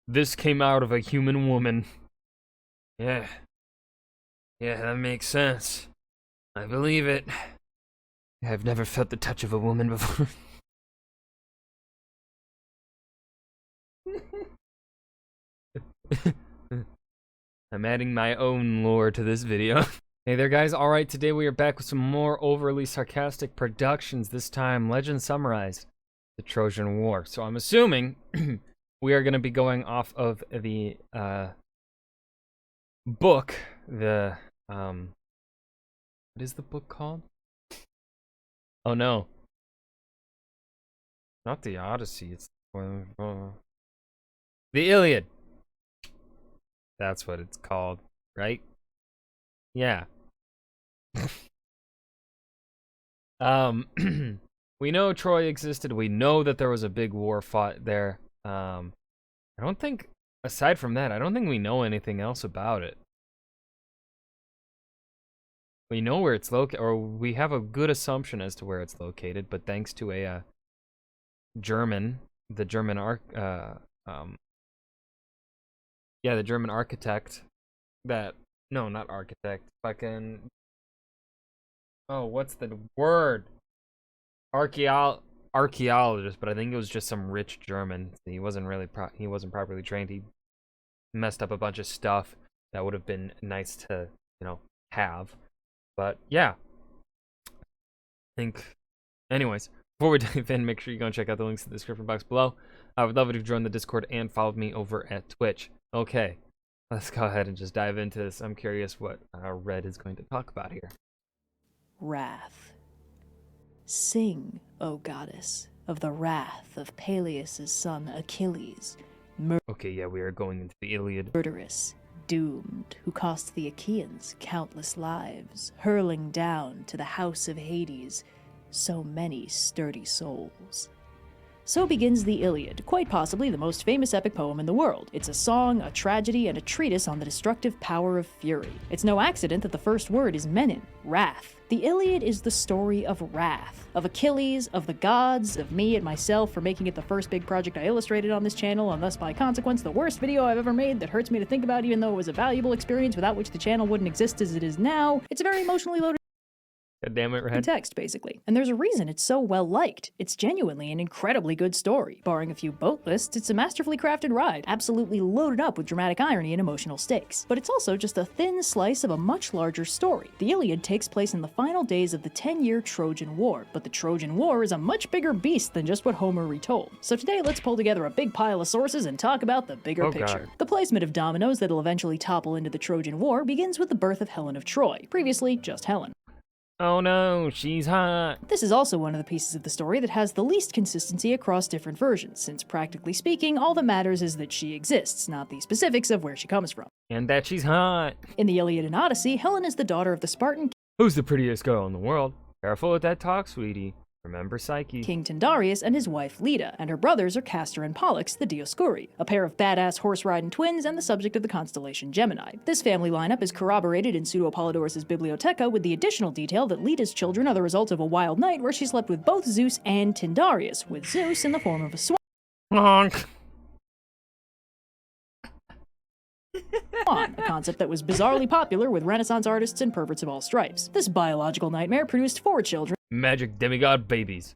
This came out of a human woman. Yeah. Yeah, that makes sense. I believe it. I've never felt the touch of a woman before. I'm adding my own lore to this video. Hey there guys, alright, today we are back with some more overly sarcastic productions, this time Legend Summarized, the Trojan War. So I'm assuming we are going to be going off of the book, what is the book called? Oh no. Not the Odyssey, it's the Iliad. That's what it's called, right? Yeah. We know Troy existed. We know that there was a big war fought there. I don't think, aside from that, I don't think we know anything else about it. We know where it's located, or we have a good assumption as to where it's located, but thanks to a the German the German architect that, no, not architect, fucking, oh, what's the word? Archaeologist, but I think it was just some rich German. He wasn't really he wasn't properly trained. He messed up a bunch of stuff that would have been nice to, have. But yeah, I think, anyways, before we dive in, make sure you go and check out the links in the description box below. I would love it if you joined the Discord and followed me over at Twitch. Okay, let's go ahead and just dive into this. I'm curious what Red is going to talk about here. Wrath. Sing, O goddess, of the wrath of Peleus' son Achilles, Okay, yeah, we are going into the Iliad. murderous, doomed, who cost the Achaeans countless lives, hurling down to the house of Hades so many sturdy souls. So begins the Iliad, quite possibly the most famous epic poem in the world. It's a song, a tragedy, and a treatise on the destructive power of fury. It's no accident that the first word is menin, wrath. The Iliad is the story of wrath, of Achilles, of the gods, of me and myself for making it the first big project I illustrated on this channel, and thus by consequence the worst video I've ever made that hurts me to think about, even though it was a valuable experience without which the channel wouldn't exist as it is now. It's a very emotionally loaded God damn it, Red. text, basically. And there's a reason it's so well liked. It's genuinely an incredibly good story. Barring a few boat lists, it's a masterfully crafted ride, absolutely loaded up with dramatic irony and emotional stakes. But it's also just a thin slice of a much larger story. The Iliad takes place in the final days of the 10-year Trojan War, but the Trojan War is a much bigger beast than just what Homer retold. So today, let's pull together a big pile of sources and talk about the bigger picture. God. The placement of dominoes that'll eventually topple into the Trojan War begins with the birth of Helen of Troy, previously just Helen. Oh no, she's hot. This is also one of the pieces of the story that has the least consistency across different versions, since practically speaking, all that matters is that she exists, not the specifics of where she comes from. And that she's hot. In the Iliad and Odyssey, Helen is the daughter of the Spartan Who's the prettiest girl in the world? Careful with that talk, sweetie. Remember Psyche. King Tyndareus and his wife Leda, and her brothers are Castor and Pollux, the Dioscuri, a pair of badass horse-riding twins and the subject of the constellation Gemini. This family lineup is corroborated in Pseudo-Apollodorus' Bibliotheca with the additional detail that Leda's children are the result of a wild night where she slept with both Zeus and Tyndareus, with Zeus in the form of a swan. Honk. A concept that was bizarrely popular with Renaissance artists and perverts of all stripes. This biological nightmare produced 4 children, Magic demigod babies.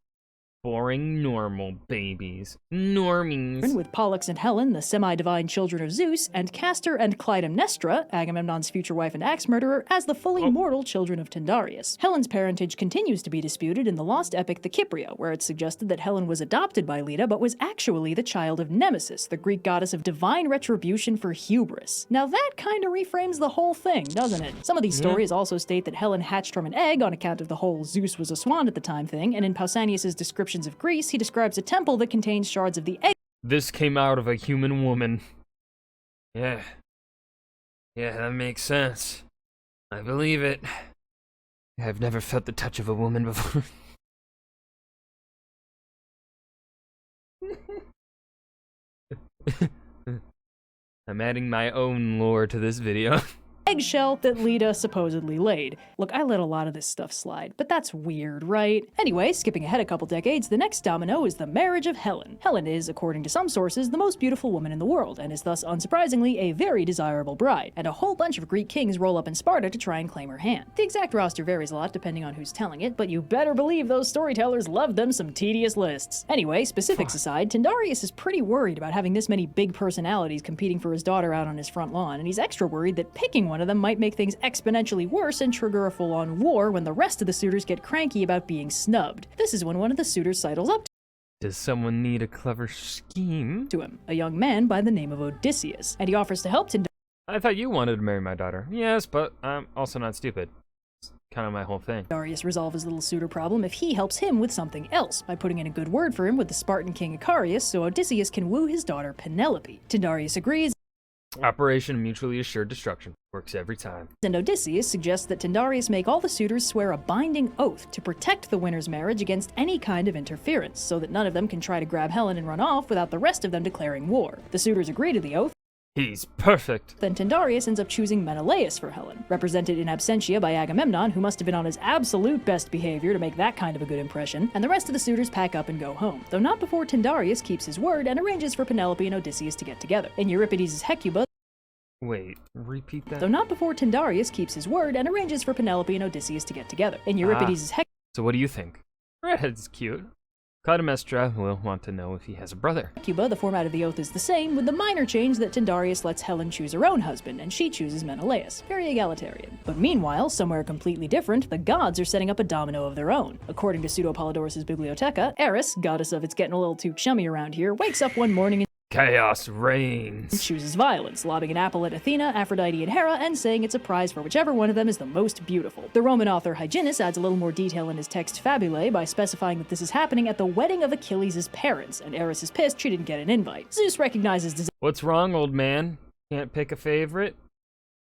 Boring normal babies. Normies. with Pollux and Helen, the semi-divine children of Zeus, and Castor and Clytemnestra, Agamemnon's future wife and axe murderer, as the fully mortal children of Tyndareus. Helen's parentage continues to be disputed in the lost epic The Kypria, where it's suggested that Helen was adopted by Leda but was actually the child of Nemesis, the Greek goddess of divine retribution for hubris. Now that kinda reframes the whole thing, doesn't it? Some of these stories also state that Helen hatched from an egg on account of the whole Zeus was a swan at the time thing, and in Pausanias' descriptions of Greece, he describes a temple that contains shards of the egg. This came out of a human woman. Yeah. Yeah, that makes sense. I believe it. I've never felt the touch of a woman before. I'm adding my own lore to this video. eggshell that Leda supposedly laid. Look, I let a lot of this stuff slide, but that's weird, right? Anyway, skipping ahead a couple decades, the next domino is the Marriage of Helen. Helen is, according to some sources, the most beautiful woman in the world, and is thus unsurprisingly a very desirable bride, and a whole bunch of Greek kings roll up in Sparta to try and claim her hand. The exact roster varies a lot depending on who's telling it, but you better believe those storytellers love them some tedious lists. Anyway, specifics aside, Tyndareus is pretty worried about having this many big personalities competing for his daughter out on his front lawn, and he's extra worried that picking one of them might make things exponentially worse and trigger a full-on war when the rest of the suitors get cranky about being snubbed. This is when one of the suitors sidles up Does someone need a clever scheme? to him, a young man by the name of Odysseus, and he offers to help Tyndareus. I thought you wanted to marry my daughter. Yes, but I'm also not stupid. It's kind of my whole thing. Tyndareus resolve his little suitor problem if he helps him with something else, by putting in a good word for him with the Spartan king Icarius so Odysseus can woo his daughter Penelope. Tyndareus agrees, Operation Mutually Assured Destruction works every time. and Odysseus suggests that Tyndareus make all the suitors swear a binding oath to protect the winner's marriage against any kind of interference, so that none of them can try to grab Helen and run off without the rest of them declaring war. The suitors agree to the oath. He's perfect. Then Tyndareus ends up choosing Menelaus for Helen, represented in absentia by Agamemnon, who must have been on his absolute best behavior to make that kind of a good impression, and the rest of the suitors pack up and go home, though not before Tyndareus keeps his word and arranges for Penelope and Odysseus to get together. In Euripides' Hecuba, Wait, repeat that? though not before Tyndareus keeps his word and arranges for Penelope and Odysseus to get together. In Euripides' So what do you think? Redhead's cute. Clytemnestra will want to know if he has a brother. Hecuba, the format of the oath is the same, with the minor change that Tyndareus lets Helen choose her own husband, and she chooses Menelaus. Very egalitarian. But meanwhile, somewhere completely different, the gods are setting up a domino of their own. According to Pseudo-Polydorus' Bibliotheca, Eris, goddess of it's getting a little too chummy around here, wakes up one morning and Chaos reigns. chooses violence, lobbing an apple at Athena, Aphrodite, and Hera, and saying it's a prize for whichever one of them is the most beautiful. The Roman author Hyginus adds a little more detail in his text Fabulae by specifying that this is happening at the wedding of Achilles' parents, and Eris is pissed she didn't get an invite. Zeus recognizes What's wrong, old man? Can't pick a favorite?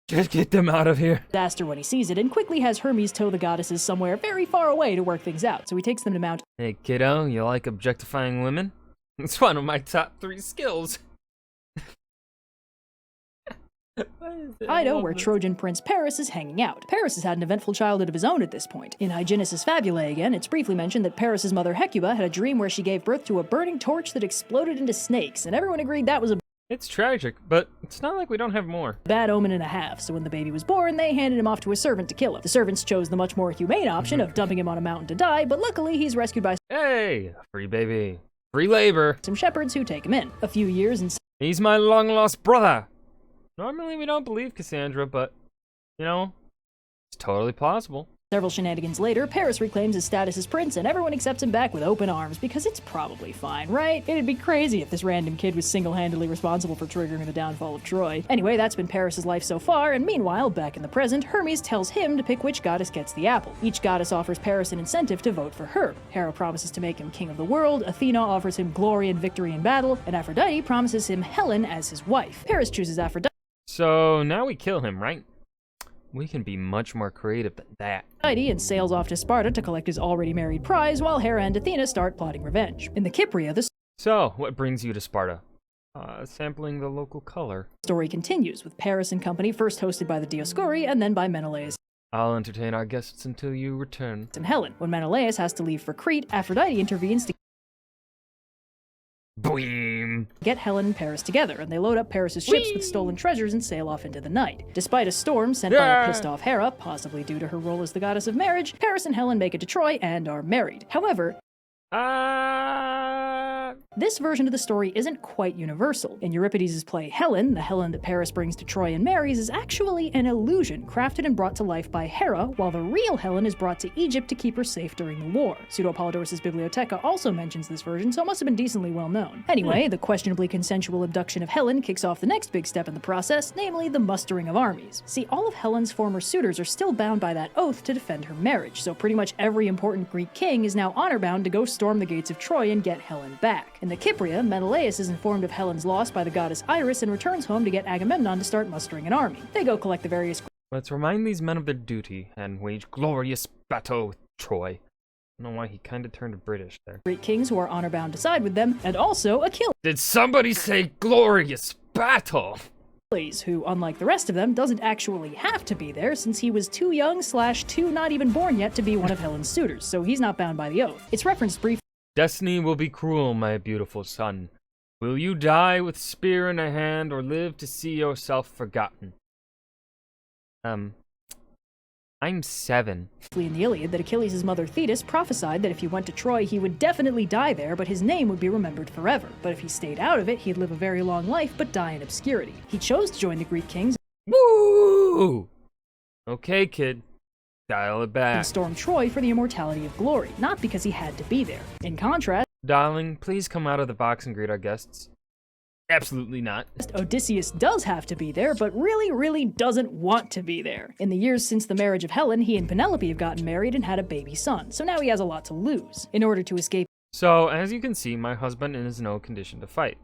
Just get them out of here. disaster when he sees it, and quickly has Hermes tow the goddesses somewhere very far away to work things out, so he takes them to Mount Hey, kiddo, you like objectifying women? It's one of my top 3 skills. Ida, where Trojan Prince Paris is hanging out. Paris has had an eventful childhood of his own at this point. In Hyginus' Fabulae again, it's briefly mentioned that Paris' mother Hecuba had a dream where she gave birth to a burning torch that exploded into snakes, and everyone agreed that was a It's tragic, but it's not like we don't have more. bad omen and a half, so when the baby was born, they handed him off to a servant to kill him. The servants chose the much more humane option of dumping him on a mountain to die, but luckily he's rescued by Hey, free baby. Free labor. some shepherds who take him in. A few years and He's my long-lost brother. Normally we don't believe Cassandra, but, you know, it's totally plausible. several shenanigans later, Paris reclaims his status as prince, and everyone accepts him back with open arms, because it's probably fine, right? It'd be crazy if this random kid was single-handedly responsible for triggering the downfall of Troy. Anyway, that's been Paris' life so far, and meanwhile, back in the present, Hermes tells him to pick which goddess gets the apple. Each goddess offers Paris an incentive to vote for her. Hera promises to make him king of the world, Athena offers him glory and victory in battle, and Aphrodite promises him Helen as his wife. Paris chooses Aphrodite So now we kill him, right? We can be much more creative than that. and sails off to Sparta to collect his already married prize, while Hera and Athena start plotting revenge. In the Kypria, the So, what brings you to Sparta? Sampling the local color. story continues, with Paris and company first hosted by the Dioscuri and then by Menelaus I'll entertain our guests until you return. and Helen. When Menelaus has to leave for Crete, Aphrodite intervenes to Boing! get Helen and Paris together, and they load up Paris' ships with stolen treasures and sail off into the night. Despite a storm sent by a pissed-off Hera, possibly due to her role as the goddess of marriage, Paris and Helen make it to Troy and are married. However, this version of the story isn't quite universal. In Euripides' play Helen, the Helen that Paris brings to Troy and marries is actually an illusion crafted and brought to life by Hera, while the real Helen is brought to Egypt to keep her safe during the war. Pseudo-Polydorus' Bibliotheca also mentions this version, so it must have been decently well known. Anyway, the questionably consensual abduction of Helen kicks off the next big step in the process, namely the Mustering of Armies. See, all of Helen's former suitors are still bound by that oath to defend her marriage, so pretty much every important Greek king is now honor-bound to go storm the gates of Troy and get Helen back. In the Kypria, Menelaus is informed of Helen's loss by the goddess Iris and returns home to get Agamemnon to start mustering an army. They go collect the various Let's remind these men of their duty and wage glorious battle with Troy. I don't know why he kind of turned British there. Greek kings who are honor-bound to side with them, and also Achilles. Did somebody say glorious battle? Achilles, who, unlike the rest of them, doesn't actually have to be there since he was too young / too not even born yet to be one of Helen's suitors, so he's not bound by the oath. It's referenced briefly. Destiny will be cruel, my beautiful son. Will you die with spear in a hand or live to see yourself forgotten? I'm 7. In the Iliad, that Achilles' mother Thetis prophesied that if he went to Troy, he would definitely die there, but his name would be remembered forever. But if he stayed out of it, he'd live a very long life, but die in obscurity. He chose to join the Greek kings. Woo! Okay, kid. Dial it back. And storm Troy for the immortality of glory, not because he had to be there. In contrast, Darling, please come out of the box and greet our guests. Absolutely not. Odysseus does have to be there, but really doesn't want to be there. In the years since the marriage of Helen, he and Penelope have gotten married and had a baby son, so now he has a lot to lose. In order to escape, So, as you can see, my husband is in no condition to fight.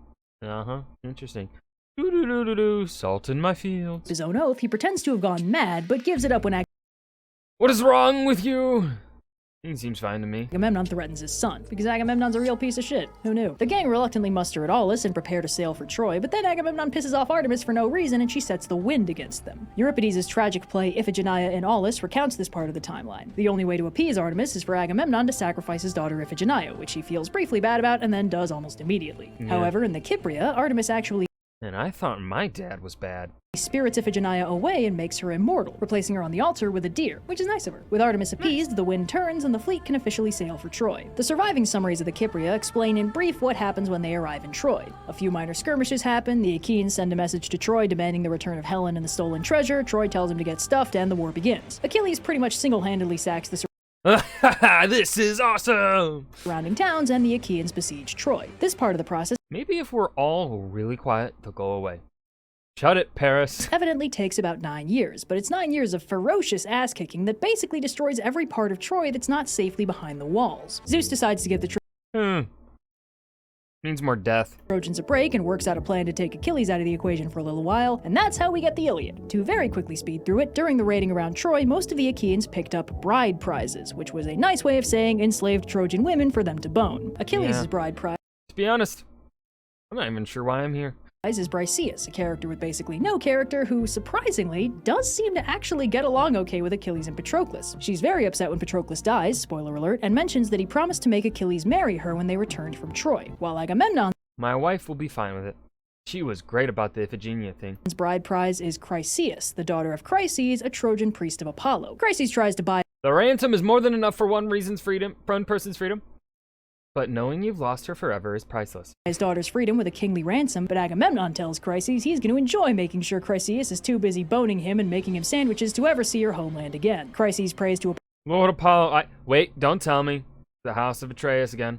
Interesting. Salt in my fields. his own oath, he pretends to have gone mad, but gives it up when What is wrong with you? He seems fine to me. Agamemnon threatens his son, because Agamemnon's a real piece of shit. Who knew? The gang reluctantly muster at Aulis and prepare to sail for Troy, but then Agamemnon pisses off Artemis for no reason and she sets the wind against them. Euripides' tragic play Iphigenia in Aulis recounts this part of the timeline. The only way to appease Artemis is for Agamemnon to sacrifice his daughter Iphigenia, which he feels briefly bad about and then does almost immediately. Yeah. However, in the Kypria, Artemis actually And I thought my dad was bad. spirits Iphigenia away and makes her immortal, replacing her on the altar with a deer, which is nice of her. With Artemis appeased, the wind turns and the fleet can officially sail for Troy. The surviving summaries of the Kypria explain in brief what happens when they arrive in Troy. A few minor skirmishes happen, the Achaeans send a message to Troy demanding the return of Helen and the stolen treasure, Troy tells him to get stuffed, and the war begins. Achilles pretty much single-handedly sacks the This is awesome! surrounding towns, and the Achaeans besiege Troy. This part of the process Maybe if we're all really quiet, they'll go away. Shut it, Paris. evidently takes about 9 years, but it's 9 years of ferocious ass-kicking that basically destroys every part of Troy that's not safely behind the walls. Zeus decides to give the Means more death. Trojans a break and works out a plan to take Achilles out of the equation for a little while, and that's how we get the Iliad. To very quickly speed through it, during the raiding around Troy, most of the Achaeans picked up bride prizes, which was a nice way of saying enslaved Trojan women for them to bone. Achilles' bride prize To be honest, I'm not even sure why I'm here. is Briseis, a character with basically no character who, surprisingly, does seem to actually get along okay with Achilles and Patroclus. She's very upset when Patroclus dies, spoiler alert, and mentions that he promised to make Achilles marry her when they returned from Troy, while Agamemnon's My wife will be fine with it. She was great about the Iphigenia thing. bride prize is Chryseis, the daughter of Chryses, a Trojan priest of Apollo. Chryses tries to buy The ransom is more than enough for one person's freedom. But knowing you've lost her forever is priceless. his daughter's freedom with a kingly ransom, but Agamemnon tells Chryses he's going to enjoy making sure Chryseis is too busy boning him and making him sandwiches to ever see her homeland again. Chryses prays to Lord Apollo, wait, don't tell me. The house of Atreus again.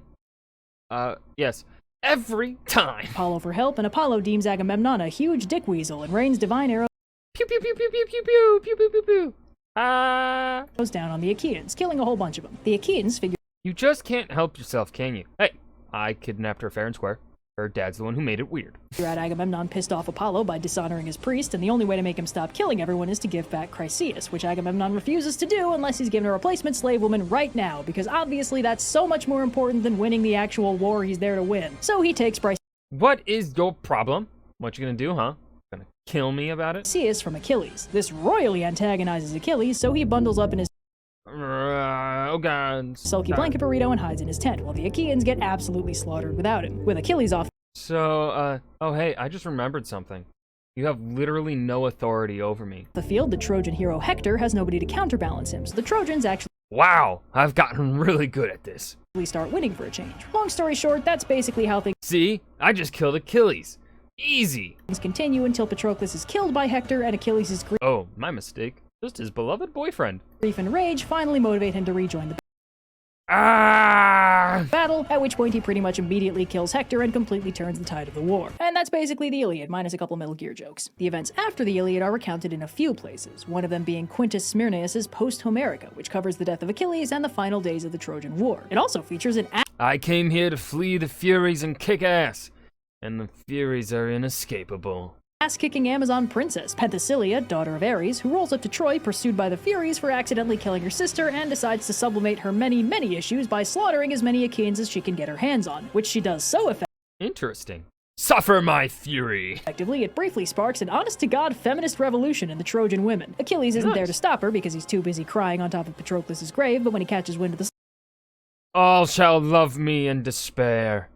Yes. Every time. Apollo for help, and Apollo deems Agamemnon a huge dick weasel and rains divine arrows Pew pew pew pew pew pew pew pew pew pew pew. down on the Achaeans, killing a whole bunch of them. The Achaeans figure You just can't help yourself, can you? Hey, I kidnapped her fair and square. Her dad's the one who made it weird. out Agamemnon pissed off Apollo by dishonoring his priest, and the only way to make him stop killing everyone is to give back Chryseis, which Agamemnon refuses to do unless he's given a replacement slave woman right now, because obviously that's so much more important than winning the actual war he's there to win. So he takes What is your problem? What you gonna do, huh? Gonna kill me about it? Briseis from Achilles. This royally antagonizes Achilles, so he bundles up in his Oh god. sulky blanket burrito and hides in his tent, while the Achaeans get absolutely slaughtered without him. With Achilles off So, oh hey, I just remembered something. You have literally no authority over me. the field, the Trojan hero Hector has nobody to counterbalance him, so the Trojans actually Wow, I've gotten really good at this. start winning for a change. Long story short, that's basically how things See? I just killed Achilles. Easy. continue until Patroclus is killed by Hector and Achilles' Oh, my mistake. Just his beloved boyfriend. grief and rage finally motivate him to rejoin the Ah! battle, at which point he pretty much immediately kills Hector and completely turns the tide of the war. And that's basically the Iliad, minus a couple Metal Gear jokes. The events after the Iliad are recounted in a few places, one of them being Quintus Smyrnaeus' Post-Homerica, which covers the death of Achilles and the final days of the Trojan War. It also features an I came here to flee the Furies and kick ass. And the Furies are inescapable. ass-kicking Amazon princess, Penthesilea, daughter of Ares, who rolls up to Troy pursued by the Furies for accidentally killing her sister and decides to sublimate her many issues by slaughtering as many Achaeans as she can get her hands on, which she does so effectively Interesting. Suffer my fury! Effectively, it briefly sparks an honest-to-God feminist revolution in the Trojan women. Achilles isn't there to stop her because he's too busy crying on top of Patroclus' grave, but when he catches wind of the All shall love me in despair.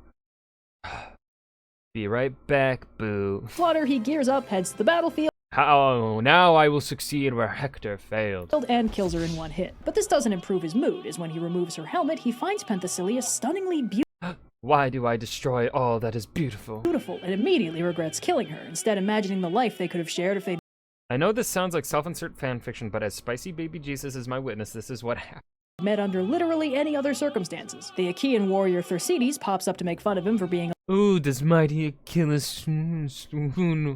Be right back, boo. slaughter, he gears up, heads to the battlefield, How now I will succeed where Hector failed. and kills her in one hit. But this doesn't improve his mood, as when he removes her helmet, he finds Penthesilea stunningly Why do I destroy all that is beautiful? beautiful and immediately regrets killing her, instead imagining the life they could have shared if they I know this sounds like self-insert fanfiction, but as Spicy Baby Jesus is my witness, this is what happened. met under literally any other circumstances. The Achaean warrior Thersites pops up to make fun of him for being Ooh, does mighty Achilles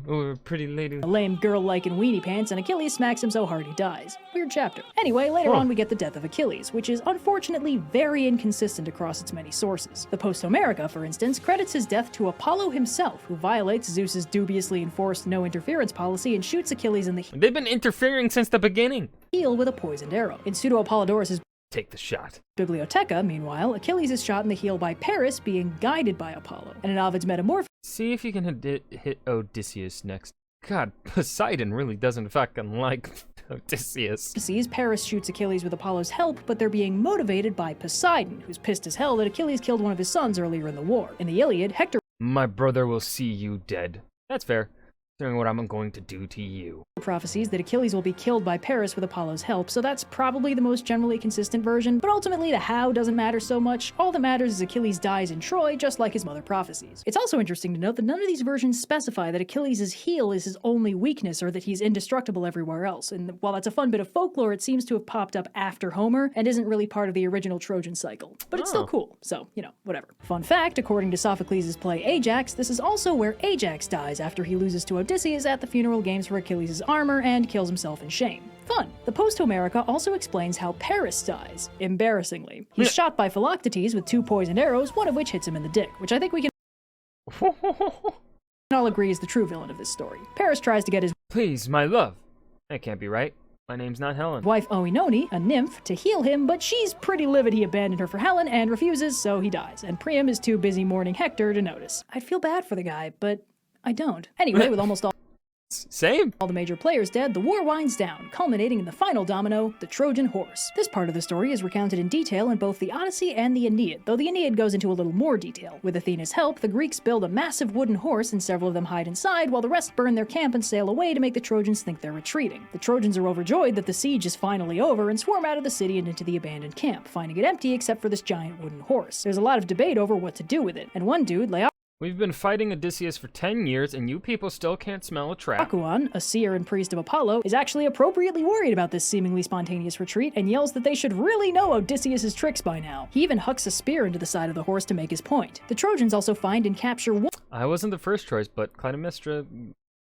or pretty lady. a lame girl-like in weenie pants, and Achilles smacks him so hard he dies. Weird chapter. Anyway, later on we get the death of Achilles, which is unfortunately very inconsistent across its many sources. The Post-Homerica, for instance, credits his death to Apollo himself, who violates Zeus's dubiously enforced no-interference policy and shoots Achilles in the They've been interfering since the beginning. heel with a poisoned arrow. In Pseudo-Apollodorus' Take the shot. Bibliotheca, meanwhile, Achilles is shot in the heel by Paris being guided by Apollo, and in Ovid's Metamorphosis, See if you can hit Odysseus next. God, Poseidon really doesn't fucking like Odysseus. Paris shoots Achilles with Apollo's help, but they're being motivated by Poseidon, who's pissed as hell that Achilles killed one of his sons earlier in the war. In the Iliad, Hector My brother will see you dead. That's fair. Considering what I'm going to do to you. prophecies that Achilles will be killed by Paris with Apollo's help, so that's probably the most generally consistent version, but ultimately the how doesn't matter so much. All that matters is Achilles dies in Troy, just like his mother prophecies. It's also interesting to note that none of these versions specify that Achilles' heel is his only weakness or that he's indestructible everywhere else, and while that's a fun bit of folklore, it seems to have popped up after Homer and isn't really part of the original Trojan cycle. But it's still cool, so, you know, whatever. Fun fact, according to Sophocles' play Ajax, this is also where Ajax dies after he loses to Odysseus at the funeral games for Achilles' armor and kills himself in shame. Fun. The Post-Homerica also explains how Paris dies, embarrassingly. He's shot by Philoctetes with 2 poisoned arrows, one of which hits him in the dick, which I think we can all agree is the true villain of this story. Paris tries to get his Please, my love. That can't be right. My name's not Helen. wife Oenone, a nymph, to heal him, but she's pretty livid he abandoned her for Helen and refuses, so he dies, and Priam is too busy mourning Hector to notice. I'd feel bad for the guy, but I don't. Anyway, with almost Same. all the major players dead, the war winds down, culminating in the final domino, the Trojan horse. This part of the story is recounted in detail in both the Odyssey and the Aeneid, though the Aeneid goes into a little more detail. With Athena's help, the Greeks build a massive wooden horse and several of them hide inside, while the rest burn their camp and sail away to make the Trojans think they're retreating. The Trojans are overjoyed that the siege is finally over and swarm out of the city and into the abandoned camp, finding it empty except for this giant wooden horse. There's a lot of debate over what to do with it, and one dude, We've been fighting Odysseus for 10 years, and you people still can't smell a trap. Laocoon, a seer and priest of Apollo, is actually appropriately worried about this seemingly spontaneous retreat and yells that they should really know Odysseus' tricks by now. He even hucks a spear into the side of the horse to make his point. The Trojans also find and capture one I wasn't the first choice, but Clytemnestra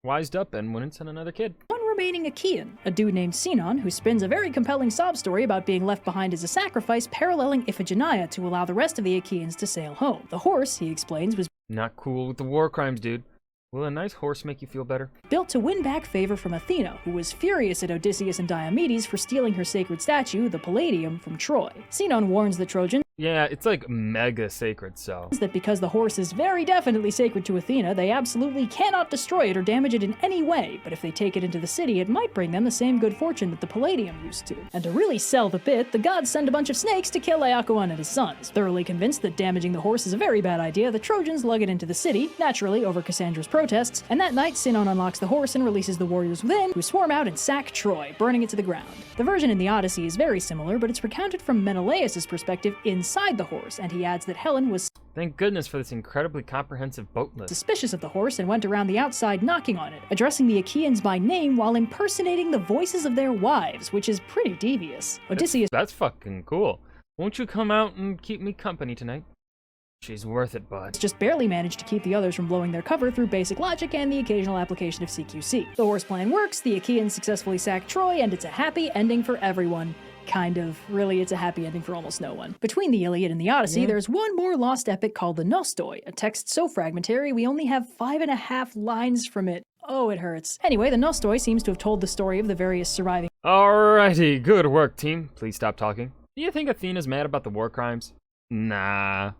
wised up and wouldn't send another kid. remaining Achaean, a dude named Sinon, who spins a very compelling sob story about being left behind as a sacrifice, paralleling Iphigenia to allow the rest of the Achaeans to sail home. The horse, he explains, was Not cool with the war crimes, dude. Will a nice horse make you feel better? built to win back favor from Athena, who was furious at Odysseus and Diomedes for stealing her sacred statue, the Palladium, from Troy. Sinon warns the Trojans Yeah, it's like mega sacred, so. that because the horse is very definitely sacred to Athena, they absolutely cannot destroy it or damage it in any way, but if they take it into the city, it might bring them the same good fortune that the Palladium used to. And to really sell the bit, the gods send a bunch of snakes to kill Laocoon and his sons. Thoroughly convinced that damaging the horse is a very bad idea, the Trojans lug it into the city, naturally over Cassandra's protests, and that night Sinon unlocks the horse and releases the warriors within, who swarm out and sack Troy, burning it to the ground. The version in the Odyssey is very similar, but it's recounted from Menelaus' perspective inside the horse, and he adds that Helen was Thank goodness for this incredibly comprehensive boat list. suspicious of the horse and went around the outside knocking on it, addressing the Achaeans by name while impersonating the voices of their wives, which is pretty devious. Odysseus That's fucking cool. Won't you come out and keep me company tonight? She's worth it, bud. just barely managed to keep the others from blowing their cover through basic logic and the occasional application of CQC. The horse plan works, the Achaeans successfully sack Troy, and it's a happy ending for everyone. Kind of. Really, it's a happy ending for almost no one. Between the Iliad and the Odyssey, there's one more lost epic called the Nostoi, a text so fragmentary we only have 5.5 lines from it. Oh, it hurts. Anyway, the Nostoi seems to have told the story of the various surviving Alrighty, good work, team. Please stop talking. Do you think Athena's mad about the war crimes? Nah.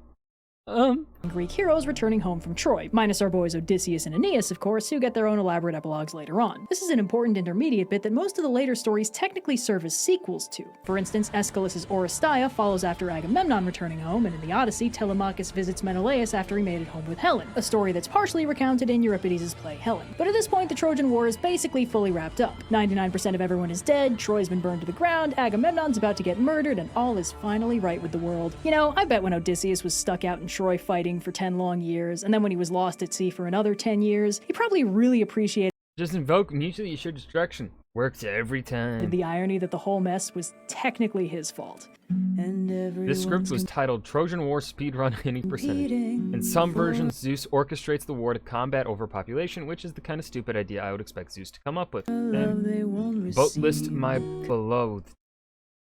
Greek heroes returning home from Troy, minus our boys Odysseus and Aeneas, of course, who get their own elaborate epilogues later on. This is an important intermediate bit that most of the later stories technically serve as sequels to. For instance, Aeschylus's Oresteia follows after Agamemnon returning home, and in the Odyssey, Telemachus visits Menelaus after he made it home with Helen, a story that's partially recounted in Euripides' play Helen. But at this point, the Trojan War is basically fully wrapped up. 99% of everyone is dead, Troy's been burned to the ground, Agamemnon's about to get murdered, and all is finally right with the world. You know, I bet when Odysseus was stuck out in Troy fighting for 10 long years, and then when he was lost at sea for another 10 years, he probably really appreciated Just invoke mutually assured destruction. Works every time. the irony that the whole mess was technically his fault. This script was titled Trojan War Speedrun Any Percentage. In some versions, Zeus orchestrates the war to combat overpopulation, which is the kind of stupid idea I would expect Zeus to come up with. And boat list my beloved.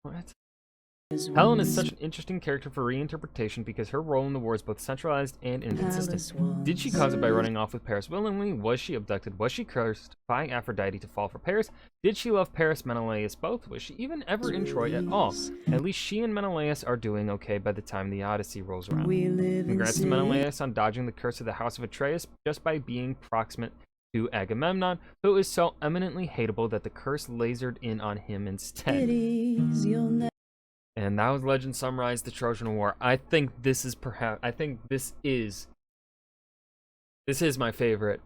What? Helen is such an interesting character for reinterpretation because her role in the war is both centralized and inconsistent. Did she cause it by running off with Paris willingly? Was she abducted? Was she cursed by Aphrodite to fall for Paris? Did she love Paris, Menelaus both? Was she even ever in Troy at all? At least she and Menelaus are doing okay by the time the Odyssey rolls around. Congrats to Menelaus on dodging the curse of the House of Atreus just by being proximate to Agamemnon, who is so eminently hateable that the curse lasered in on him instead. And that was Legend Summarized, the Trojan War. I think this is my favorite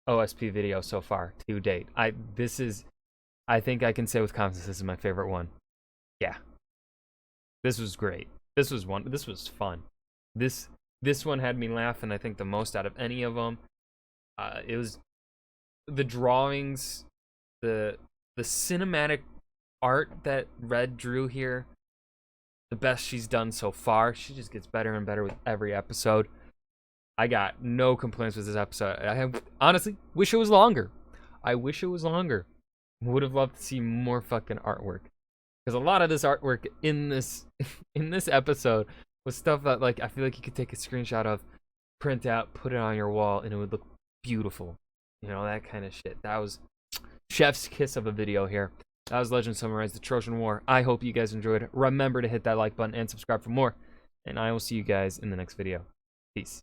OSP video so far to date. I think I can say with confidence this is my favorite one. Yeah. This was great. This was fun. This one had me laughing, I think, the most out of any of them. It was the drawings, the cinematic art that Red drew here. The best she's done so far. She just gets better and better with every episode. I got no complaints with this episode. I honestly wish it was longer. I wish it was longer. Would have loved to see more fucking artwork. Because a lot of this artwork in this episode was stuff that, like, I feel like you could take a screenshot of, print out, put it on your wall, and it would look beautiful. You know, that kind of shit. That was chef's kiss of a video here. That was Legend Summarized, the Trojan War. I hope you guys enjoyed. Remember to hit that like button and subscribe for more. And I will see you guys in the next video. Peace.